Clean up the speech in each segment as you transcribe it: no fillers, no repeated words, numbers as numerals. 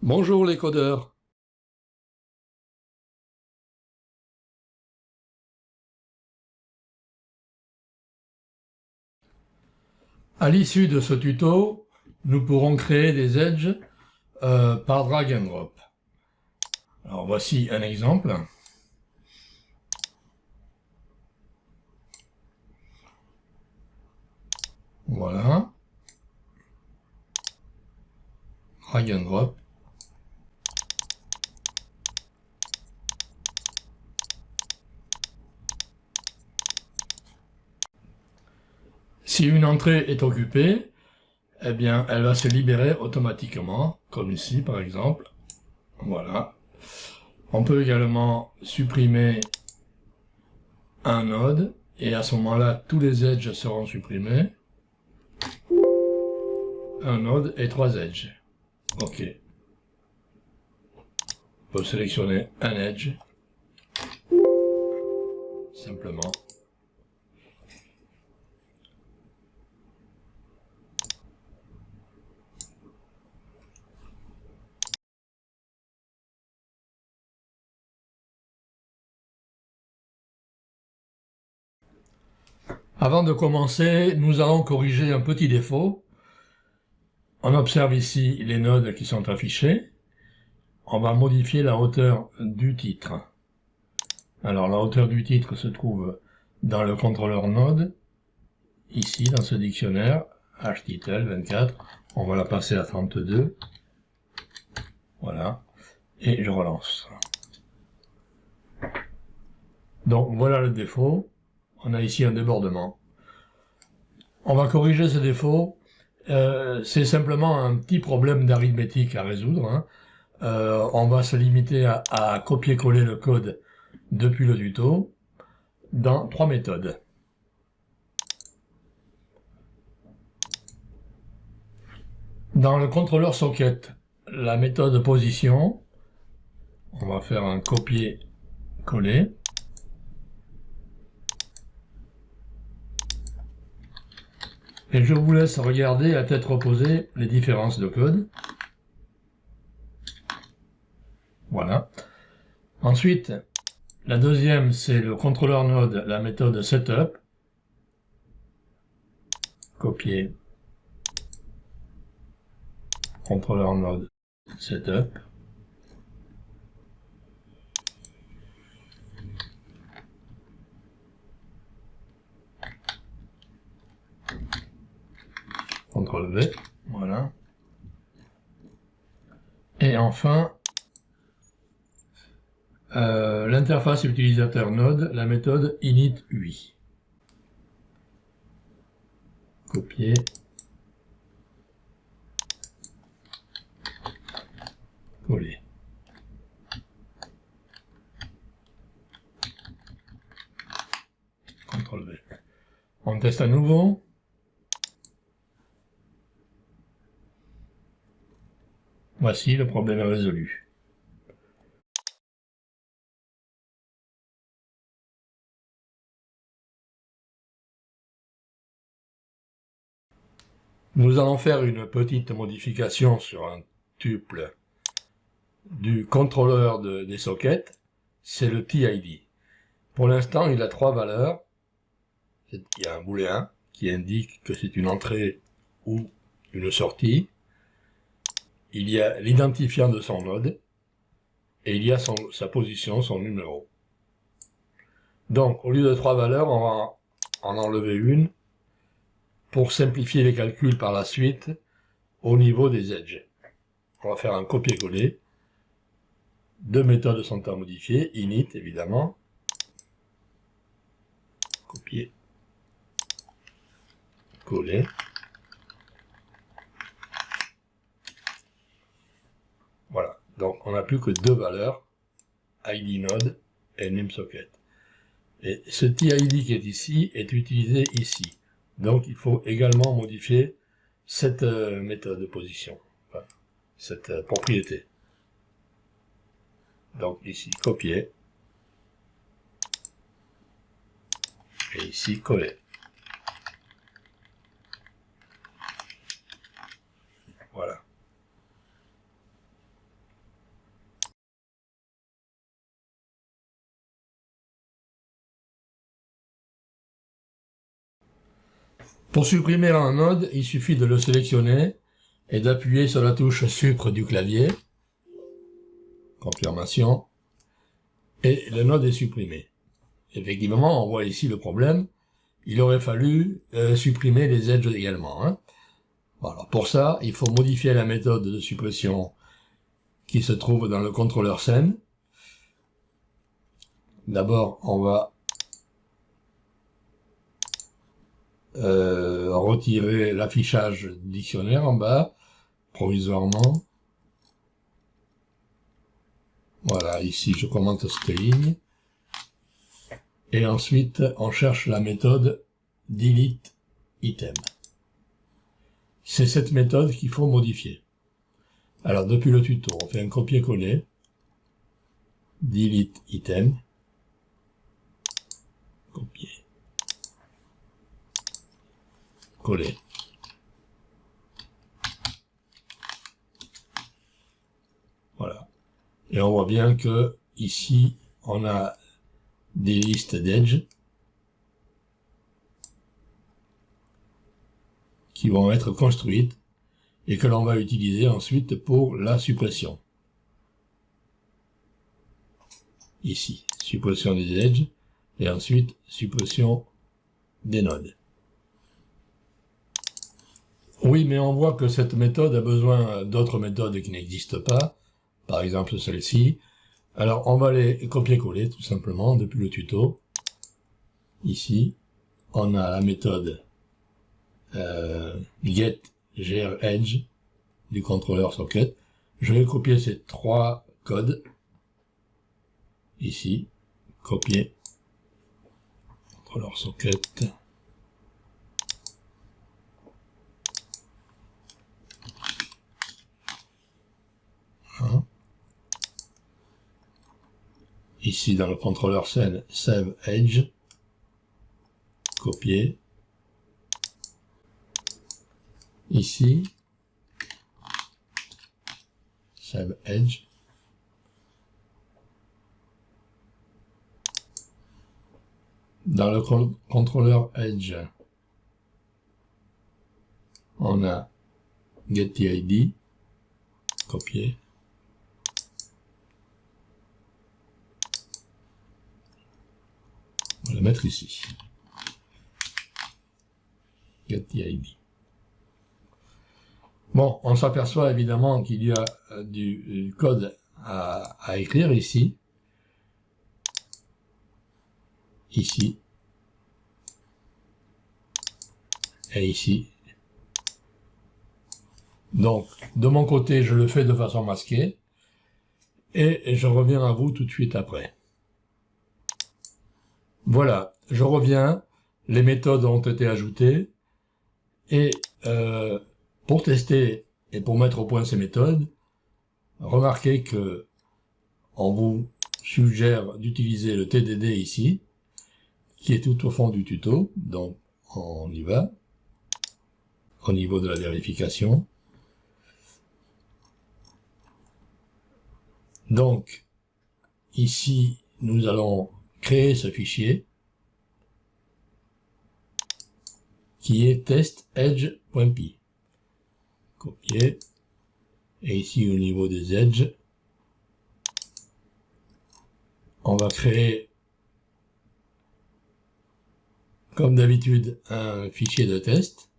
Bonjour les codeurs. À l'issue de ce tuto, nous pourrons créer des edges par drag and drop. Alors voici un exemple. Voilà. Drag and drop. Si une entrée est occupée, eh bien, elle va se libérer automatiquement, comme ici par exemple. Voilà. On peut également supprimer un node, et à ce moment-là, tous les edges seront supprimés. Un node et 3 edges. OK. On peut sélectionner un edge, simplement. Avant de commencer, nous allons corriger un petit défaut. On observe ici les nodes qui sont affichés. On va modifier la hauteur du titre. Alors la hauteur du titre se trouve dans le contrôleur node, ici dans ce dictionnaire, htitle 24. On va la passer à 32. Voilà. Et je relance. Donc voilà le défaut. On a ici un débordement. On va corriger ce défaut. C'est simplement un petit problème d'arithmétique à résoudre. Hein. On va se limiter à copier-coller le code depuis le tuto dans 3 méthodes. Dans le contrôleur socket, la méthode position, on va faire un copier-coller. Et je vous laisse regarder à tête reposée les différences de code. Voilà. Ensuite, la deuxième, c'est le contrôleur node, la méthode setup. Copier. Contrôleur node, setup. CTRL V, voilà. Et enfin, l'interface utilisateur node, la méthode init.ui. Copier. Coller. CTRL V. On teste à nouveau. Voici, le problème est résolu. Nous allons faire une petite modification sur un tuple du contrôleur des sockets, c'est le TID. Pour l'instant, il a 3 valeurs. Il y a un booléen qui indique que c'est une entrée ou une sortie. Il y a l'identifiant de son node, et il y a sa position, son numéro. Donc, au lieu de 3 valeurs, on va en enlever une pour simplifier les calculs par la suite au niveau des edges. On va faire un copier-coller. 2 méthodes sont à modifier, init évidemment, copier, coller. Voilà, donc on n'a plus que 2 valeurs, id node et numsocket. Et ce TID qui est ici est utilisé ici. Donc il faut également modifier cette méthode de position, enfin, cette propriété. Donc ici copier, et ici coller. Voilà. Pour supprimer un node, il suffit de le sélectionner et d'appuyer sur la touche Supr du clavier. Confirmation. Et le node est supprimé. Effectivement, on voit ici le problème. Il aurait fallu supprimer les edges également. Hein. Voilà. Pour ça, il faut modifier la méthode de suppression qui se trouve dans le contrôleur scène. D'abord, on va retirer l'affichage dictionnaire en bas, provisoirement. Voilà, ici je commente cette ligne. Et ensuite, on cherche la méthode delete item. C'est cette méthode qu'il faut modifier. Alors, depuis le tuto, on fait un copier-coller. Delete item. Copier. Coller. Voilà. Et on voit bien que ici, on a des listes d'edge qui vont être construites et que l'on va utiliser ensuite pour la suppression. Ici, suppression des edges et ensuite suppression des nodes. Oui, mais on voit que cette méthode a besoin d'autres méthodes qui n'existent pas, par exemple celle-ci. Alors, on va les copier-coller tout simplement depuis le tuto. Ici, on a la méthode getGrEdge du contrôleur socket. Je vais copier ces trois codes. Ici, copier contrôleur socket. Hein. Ici, dans le contrôleur scène, save edge, copier. Ici, save edge. Dans le contrôleur edge, on a getTID, copier. On va le mettre ici. getTID. Bon, on s'aperçoit évidemment qu'il y a du code à écrire ici. Ici. Et ici. Donc, de mon côté, je le fais de façon masquée. Et je reviens à vous tout de suite après. Voilà, je reviens. Les méthodes ont été ajoutées. Et pour tester et pour mettre au point ces méthodes, remarquez que on vous suggère d'utiliser le TDD ici, qui est tout au fond du tuto. Donc, on y va. Au niveau de la vérification. Donc, ici, nous allons créer ce fichier qui est test-edge.py. Copier. Et ici, au niveau des edges, on va créer, comme d'habitude, un fichier de test.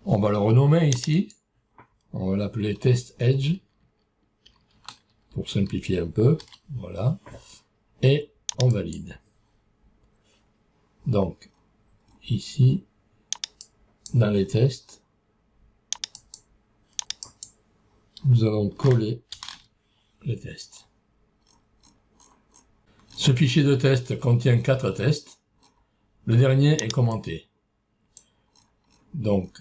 On va le renommer ici. On va l'appeler test-edge. Pour simplifier un peu. Voilà. Et on valide. Donc, ici, dans les tests, nous allons coller les tests. Ce fichier de test contient 4 tests. Le dernier est commenté. Donc,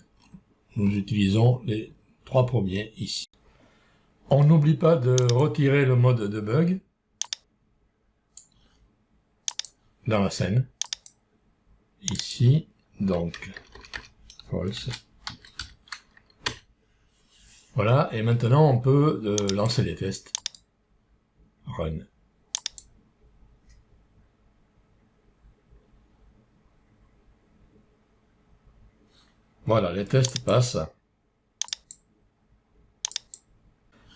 nous utilisons les 3 premiers ici. On n'oublie pas de retirer le mode de bug dans la scène. Ici, donc, false. Voilà, et maintenant on peut lancer les tests. Run. Voilà, les tests passent.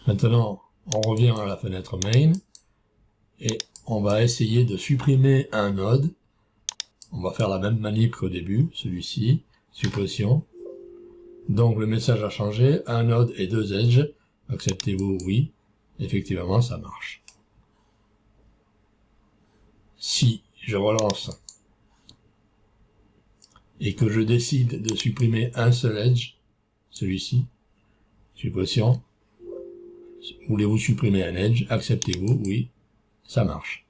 Maintenant, on revient à la fenêtre main et on va essayer de supprimer un node. On va faire la même manip qu'au début, celui-ci, suppression. Donc le message a changé, un node et 2 edges. Acceptez-vous? Oui. Effectivement, ça marche. Si je relance et que je décide de supprimer un seul edge, celui-ci, suppression, voulez-vous supprimer un edge? Acceptez-vous? Oui, ça marche.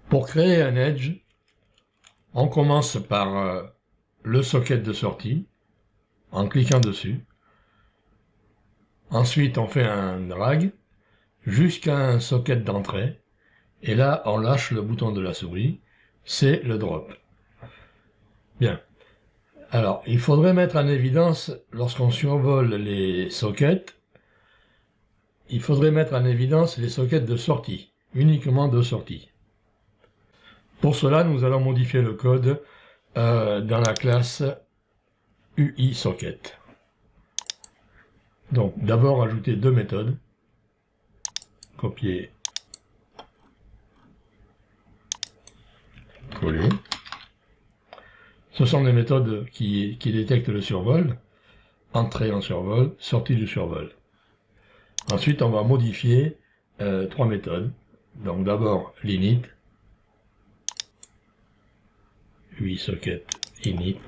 Pour créer un edge, on commence par le socket de sortie, en cliquant dessus. Ensuite, on fait un drag jusqu'à un socket d'entrée. Et là, on lâche le bouton de la souris. C'est le drop. Bien. Alors, il faudrait mettre en évidence, lorsqu'on survole les sockets, il faudrait mettre en évidence les sockets de sortie, uniquement de sortie. Pour cela, nous allons modifier le code dans la classe UISocket. Donc, d'abord, ajouter 2 méthodes. Copier. Coller. Ce sont des méthodes qui détectent le survol. Entrée en survol, sortie du survol. Ensuite, on va modifier 3 méthodes. Donc, d'abord, l'init. UISocket init.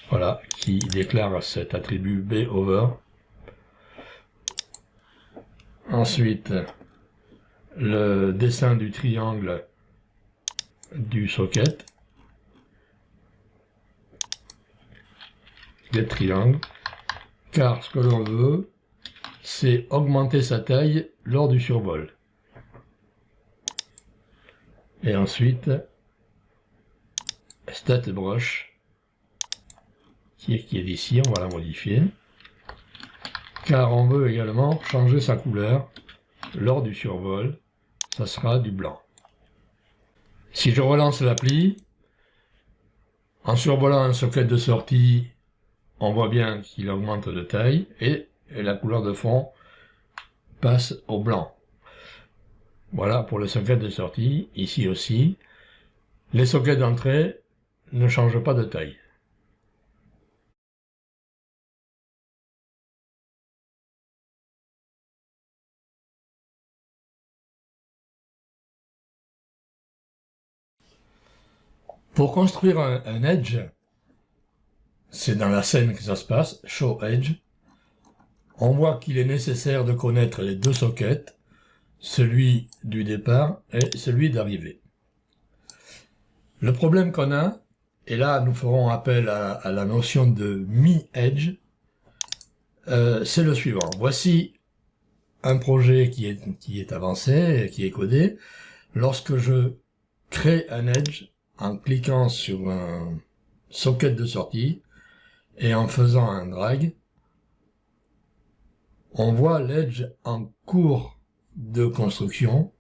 Voilà, qui déclare cet attribut bover. Ensuite, le dessin du triangle du socket. Get triangle. Car ce que l'on veut, c'est augmenter sa taille lors du survol. Et ensuite, StatBrush, qui est ici, on va la modifier. Car on veut également changer sa couleur lors du survol, ça sera du blanc. Si je relance l'appli, en survolant un socket de sortie, on voit bien qu'il augmente de taille et la couleur de fond passe au blanc. Voilà pour le socket de sortie, ici aussi. Les sockets d'entrée ne changent pas de taille. Pour construire un edge, c'est dans la scène que ça se passe, Show Edge. On voit qu'il est nécessaire de connaître les 2 sockets, celui du départ et celui d'arrivée. Le problème qu'on a, et là nous ferons appel à la notion de mi-edge, c'est le suivant. Voici un projet qui est avancé, qui est codé. Lorsque je crée un edge, en cliquant sur un socket de sortie et en faisant un drag, on voit l'edge en cours de construction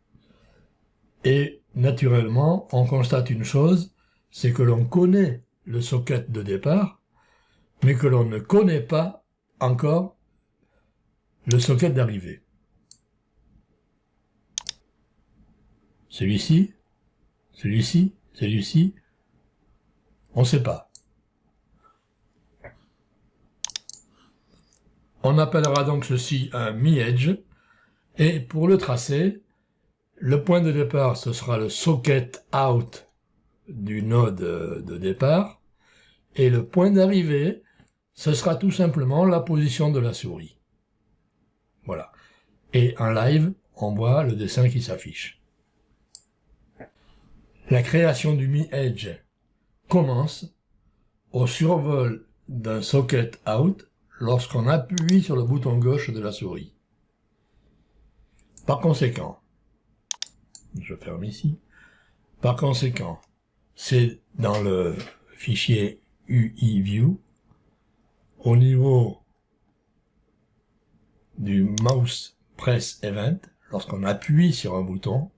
et naturellement on constate une chose, c'est que l'on connaît le socket de départ mais que l'on ne connaît pas encore le socket d'arrivée. Celui-ci, celui-ci, celui-ci, on ne sait pas. On appellera donc ceci un mi-edge, et pour le tracer, le point de départ, ce sera le socket out du node de départ, et le point d'arrivée, ce sera tout simplement la position de la souris. Voilà. Et en live, on voit le dessin qui s'affiche. La création du mi-edge commence au survol d'un socket out lorsqu'on appuie sur le bouton gauche de la souris. Par conséquent, je ferme ici, par conséquent, c'est dans le fichier UIView, au niveau du mouse press event, lorsqu'on appuie sur un bouton,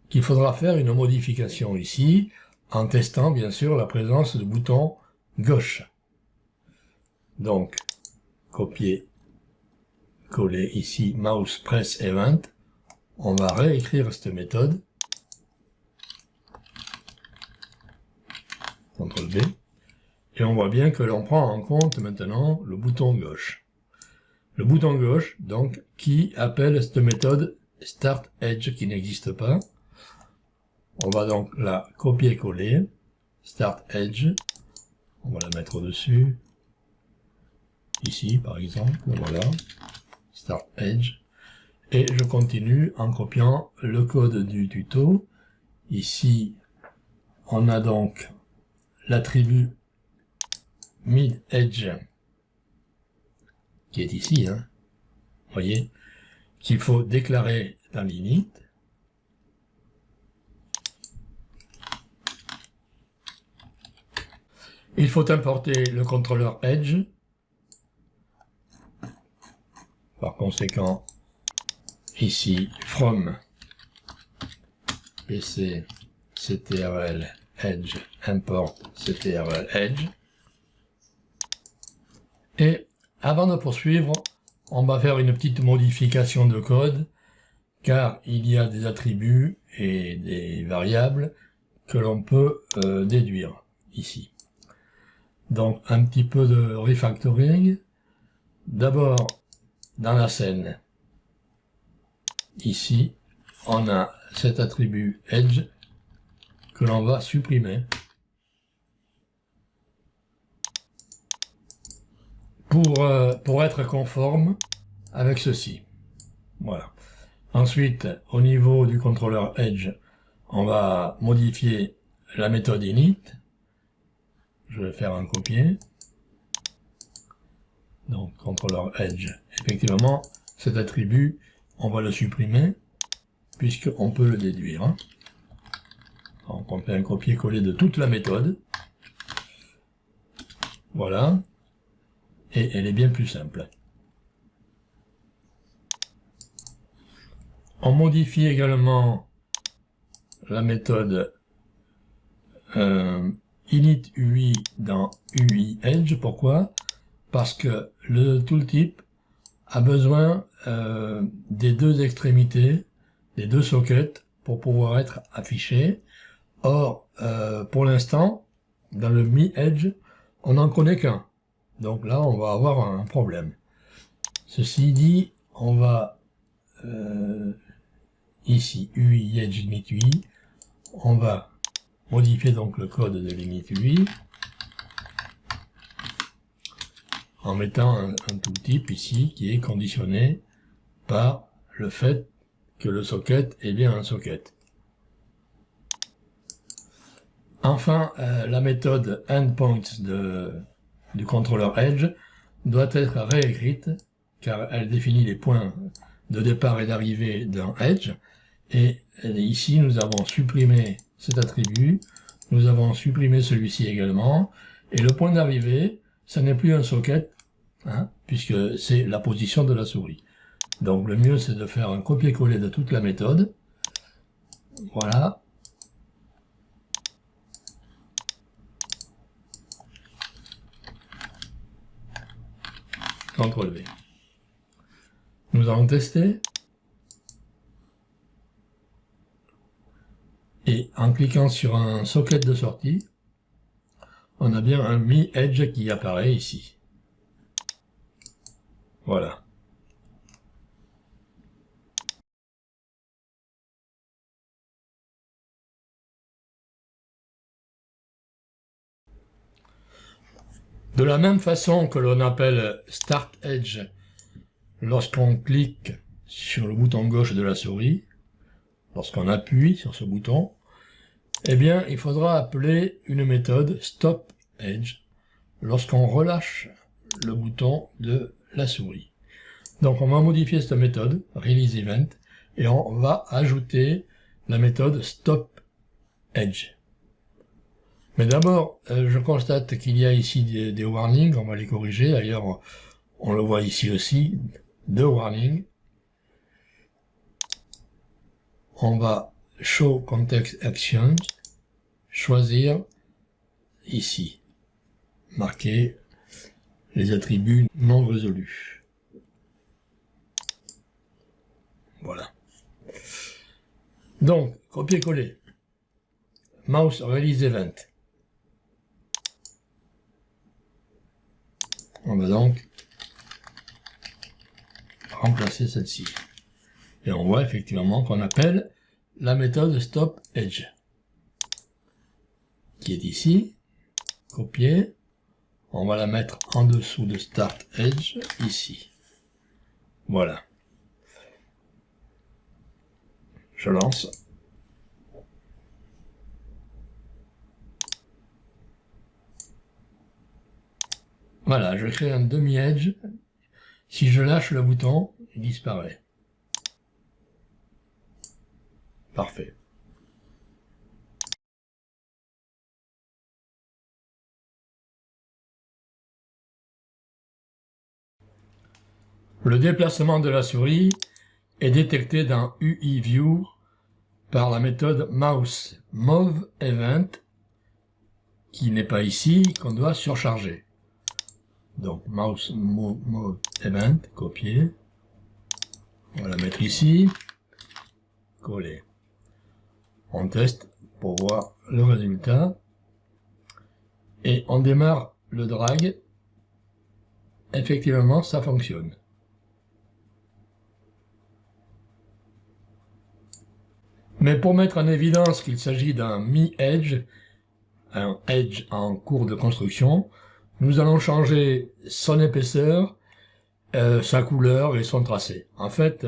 qu'il faudra faire une modification ici, en testant bien sûr la présence du bouton gauche. Donc, copier, coller ici mouse press event, on va réécrire cette méthode, CTRL B, et on voit bien que l'on prend en compte maintenant le bouton gauche. Le bouton gauche, donc, qui appelle cette méthode Start Edge qui n'existe pas. On va donc la copier-coller, Start Edge, on va la mettre au-dessus, ici par exemple, voilà, Start Edge, et je continue en copiant le code du tuto. Ici, on a donc l'attribut Mid Edge, qui est ici, hein, voyez, qu'il faut déclarer dans l'init. Il faut importer le contrôleur Edge. Par conséquent, ici, from pc ctrl edge import ctrl edge. Et avant de poursuivre, on va faire une petite modification de code, car il y a des attributs et des variables que l'on peut déduire ici. Donc un petit peu de refactoring. D'abord, dans la scène, ici, on a cet attribut edge que l'on va supprimer pour être conforme avec ceci. Voilà. Ensuite, au niveau du contrôleur edge, on va modifier la méthode init. Je vais faire un copier. Donc, contrôleur edge. Effectivement, cet attribut, on va le supprimer, puisqu'on peut le déduire. Hein. Donc, on fait un copier-coller de toute la méthode. Voilà. Et elle est bien plus simple. On modifie également la méthode init UI dans UI Edge. Pourquoi? Parce que le tooltip a besoin des deux extrémités, des deux sockets pour pouvoir être affiché. Or, pour l'instant, dans le Mi Edge, on n'en connaît qu'un. Donc là, on va avoir un problème. Ceci dit, on va ici, UI Edge Init UI, on va modifier donc le code de l'init UI en mettant un tooltip ici qui est conditionné par le fait que le socket est bien un socket. Enfin, la méthode endpoints du contrôleur Edge doit être réécrite car elle définit les points de départ et d'arrivée d'un Edge. Et ici, nous avons supprimé cet attribut, nous avons supprimé celui-ci également, et le point d'arrivée, ça n'est plus un socket, hein, puisque c'est la position de la souris. Donc le mieux, c'est de faire un copier-coller de toute la méthode. Voilà. CTRL V. Nous allons tester. Et en cliquant sur un socket de sortie, on a bien un Mi Edge qui apparaît ici. Voilà. De la même façon que l'on appelle Start Edge lorsqu'on clique sur le bouton gauche de la souris, lorsqu'on appuie sur ce bouton, eh bien, il faudra appeler une méthode Stop Edge lorsqu'on relâche le bouton de la souris. Donc, on va modifier cette méthode, Release Event, et on va ajouter la méthode Stop Edge. Mais d'abord, je constate qu'il y a ici des warnings, on va les corriger. D'ailleurs, on le voit ici aussi, 2 warnings. On va Show Context Actions, choisir ici, marquer les attributs non résolus. Voilà. Donc, copier-coller. Mouse Release Event. On va donc remplacer celle-ci. Et on voit effectivement qu'on appelle la méthode Stop Edge, qui est ici. Copier. On va la mettre en dessous de Start Edge, ici. Voilà. Je lance. Voilà, je crée un demi-edge. Si je lâche le bouton, il disparaît. Parfait. Le déplacement de la souris est détecté dans UIView par la méthode Mouse Move Event, qui n'est pas ici, qu'on doit surcharger. Donc Mouse Move Event, copier. On va la mettre ici, coller. On teste pour voir le résultat. Et on démarre le drag. Effectivement, ça fonctionne. Mais pour mettre en évidence qu'il s'agit d'un mi-edge, un edge en cours de construction, nous allons changer son épaisseur, sa couleur et son tracé. En fait,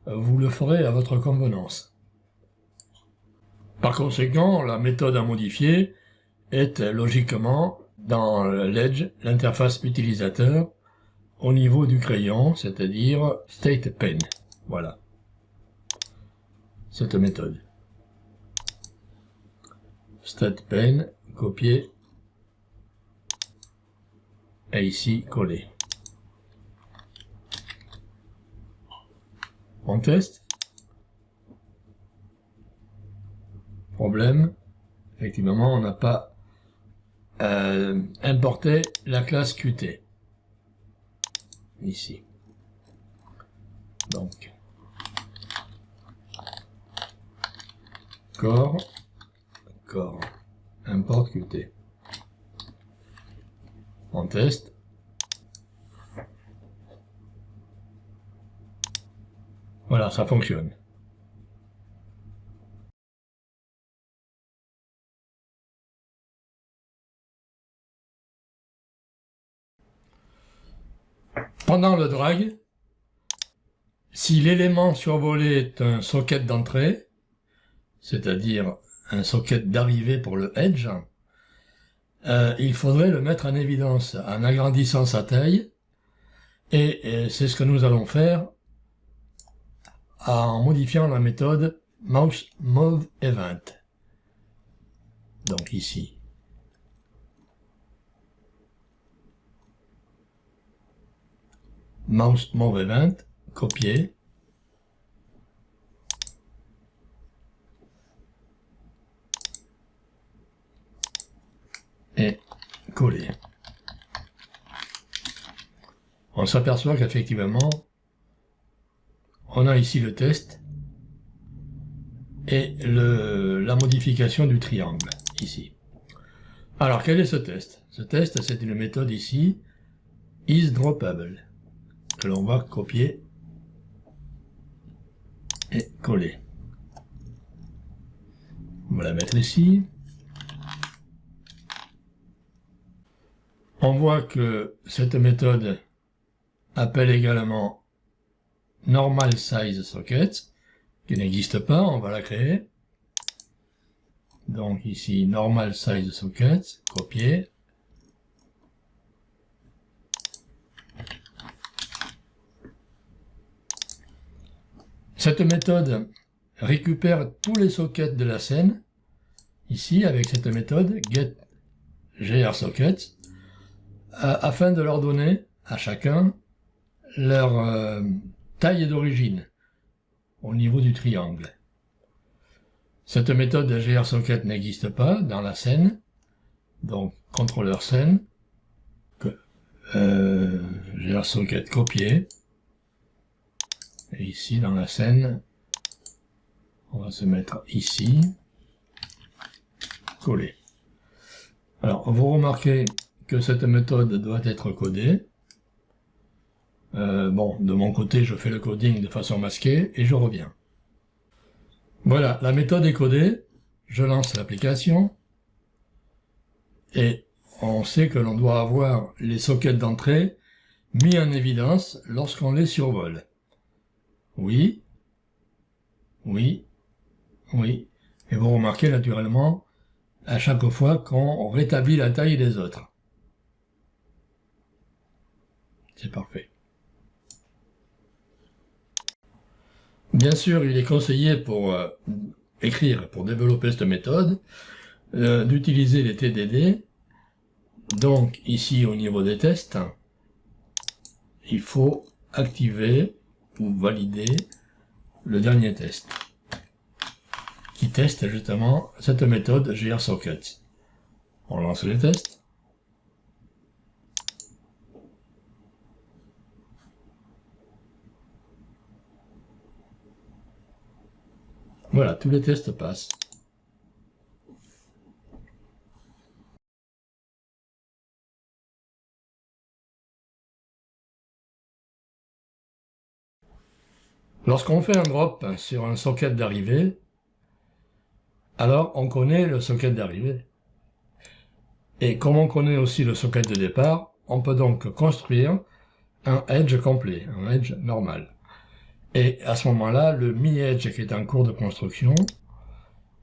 vous le ferez à votre convenance. Par conséquent, la méthode à modifier est logiquement dans l'edge, l'interface utilisateur, au niveau du crayon, c'est-à-dire State Pen. Voilà. Cette méthode. State Pen, copier, et ici, coller. On teste. Problème, effectivement, on n'a pas importé la classe Qt. Ici. Donc, core, import Qt. On teste. Voilà, ça fonctionne. Pendant le drag, si l'élément survolé est un socket d'entrée, c'est-à-dire un socket d'arrivée pour le edge, il faudrait le mettre en évidence en agrandissant sa taille, et c'est ce que nous allons faire en modifiant la méthode Mouse Move Event. Donc ici. Mouse Move Event, copier. Et coller. On s'aperçoit qu'effectivement, on a ici le test et la modification du triangle, ici. Alors, quel est ce test? Ce test, c'est une méthode ici, isDroppable, que l'on va copier et coller. On va la mettre ici. On voit que cette méthode appelle également Normal Size Socket, qui n'existe pas, on va la créer. Donc ici, Normal Size Socket, copier. Cette méthode récupère tous les sockets de la scène, ici avec cette méthode Get GRSockets afin de leur donner à chacun leur taille d'origine au niveau du triangle. Cette méthode de GRSocket n'existe pas dans la scène, donc contrôleur scène, GRSocket copier, et ici dans la scène, on va se mettre ici, coller. Alors vous remarquez que cette méthode doit être codée. Bon, de mon côté, je fais le coding de façon masquée et je reviens. Voilà, la méthode est codée, je lance l'application et on sait que l'on doit avoir les sockets d'entrée mis en évidence lorsqu'on les survole. Oui, oui, oui. Et vous remarquez naturellement à chaque fois qu'on rétablit la taille des autres. C'est parfait. Bien sûr, il est conseillé pour écrire, pour développer cette méthode, d'utiliser les TDD. Donc ici au niveau des tests, il faut activer ou valider le dernier test qui teste justement cette méthode GRSockets. On lance les tests. Voilà, tous les tests passent. Lorsqu'on fait un drop sur un socket d'arrivée, alors on connaît le socket d'arrivée. Et comme on connaît aussi le socket de départ, on peut donc construire un edge complet, un edge normal. Et à ce moment-là, le mi-edge qui est en cours de construction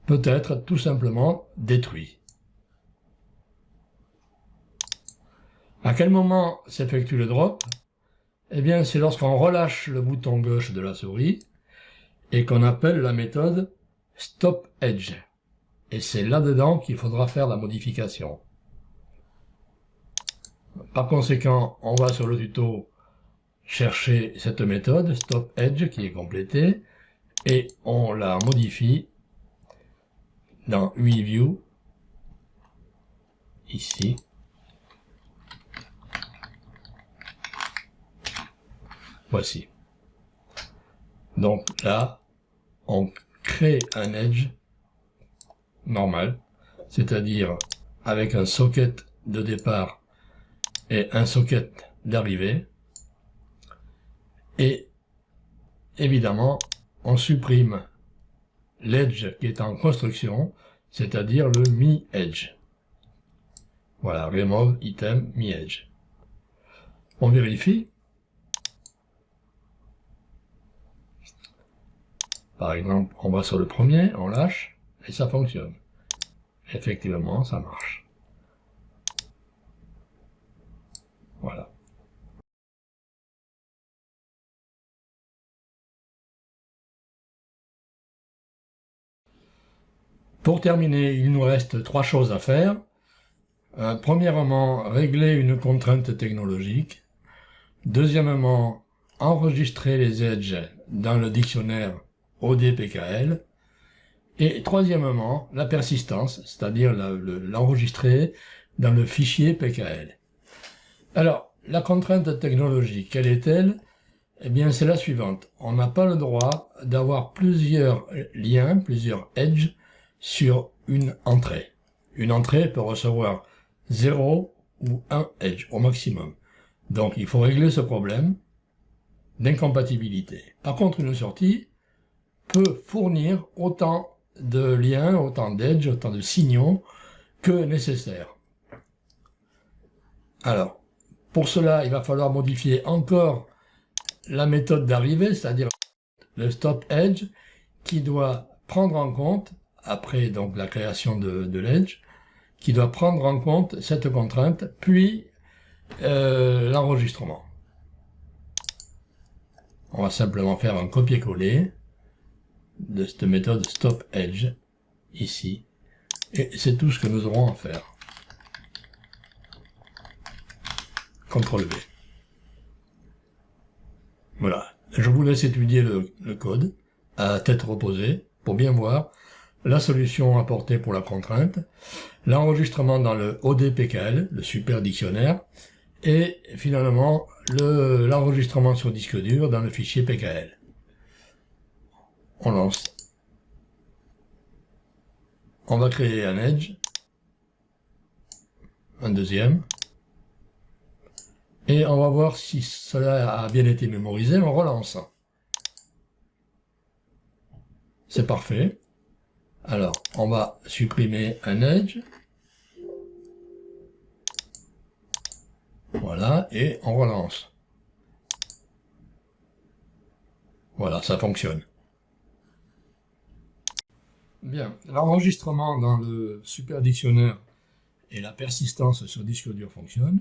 peut être tout simplement détruit. À quel moment s'effectue le drop? Eh bien, c'est lorsqu'on relâche le bouton gauche de la souris et qu'on appelle la méthode Stop Edge. Et c'est là-dedans qu'il faudra faire la modification. Par conséquent, on va sur le tuto chercher cette méthode Stop Edge qui est complétée et on la modifie dans UI View, ici. Voici. Donc là, on crée un edge normal, c'est-à-dire avec un socket de départ et un socket d'arrivée. Et évidemment, on supprime l'edge qui est en construction, c'est-à-dire le mi-edge. Voilà, remove item mi-edge. On vérifie. Par exemple, on va sur le premier, on lâche, et ça fonctionne. Effectivement, ça marche. Voilà. Pour terminer, il nous reste 3 choses à faire. Premièrement, régler une contrainte technologique. Deuxièmement, enregistrer les edges dans le dictionnaire ODPKL. Et troisièmement, la persistance, c'est-à-dire l'enregistrer dans le fichier PKL. Alors, la contrainte technologique, quelle est-elle? Eh bien, c'est la suivante. On n'a pas le droit d'avoir plusieurs liens, plusieurs edges sur une entrée. Une entrée peut recevoir 0 ou 1 edge au maximum. Donc, il faut régler ce problème d'incompatibilité. Par contre, une sortie peut fournir autant de liens, autant d'edge, autant de signaux que nécessaire. Alors, pour cela, il va falloir modifier encore la méthode d'arrivée, c'est-à-dire le stop edge, qui doit prendre en compte, après donc la création de l'edge, qui doit prendre en compte cette contrainte, puis l'enregistrement. On va simplement faire un copier-coller de cette méthode stop edge, ici, et c'est tout ce que nous aurons à faire. CTRL V. Voilà. Je vous laisse étudier le code à tête reposée pour bien voir la solution apportée pour la contrainte, l'enregistrement dans le ODPKL, le super dictionnaire, et finalement l'enregistrement sur disque dur dans le fichier PKL. On lance. On va créer un edge, un deuxième, et on va voir si cela a bien été mémorisé. On relance. C'est parfait. Alors, on va supprimer un edge. Voilà, et on relance. Voilà, ça fonctionne. Bien, l'enregistrement dans le super dictionnaire et la persistance sur disque dur fonctionnent.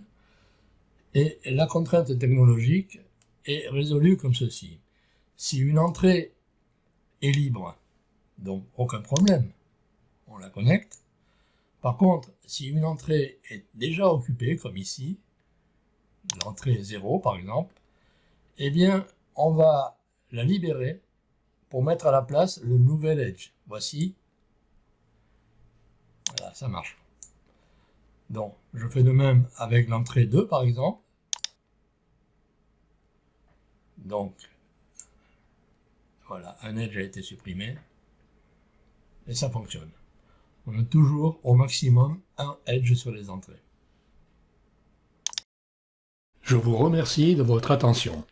Et la contrainte technologique est résolue comme ceci. Si une entrée est libre, donc aucun problème, on la connecte. Par contre, si une entrée est déjà occupée, comme ici, l'entrée 0 par exemple, eh bien, on va la libérer pour mettre à la place le nouvel edge. Voici. Voilà, ça marche. Donc, je fais de même avec l'entrée 2 par exemple. Donc, voilà, un edge a été supprimé. Et ça fonctionne. On a toujours au maximum un edge sur les entrées. Je vous remercie de votre attention.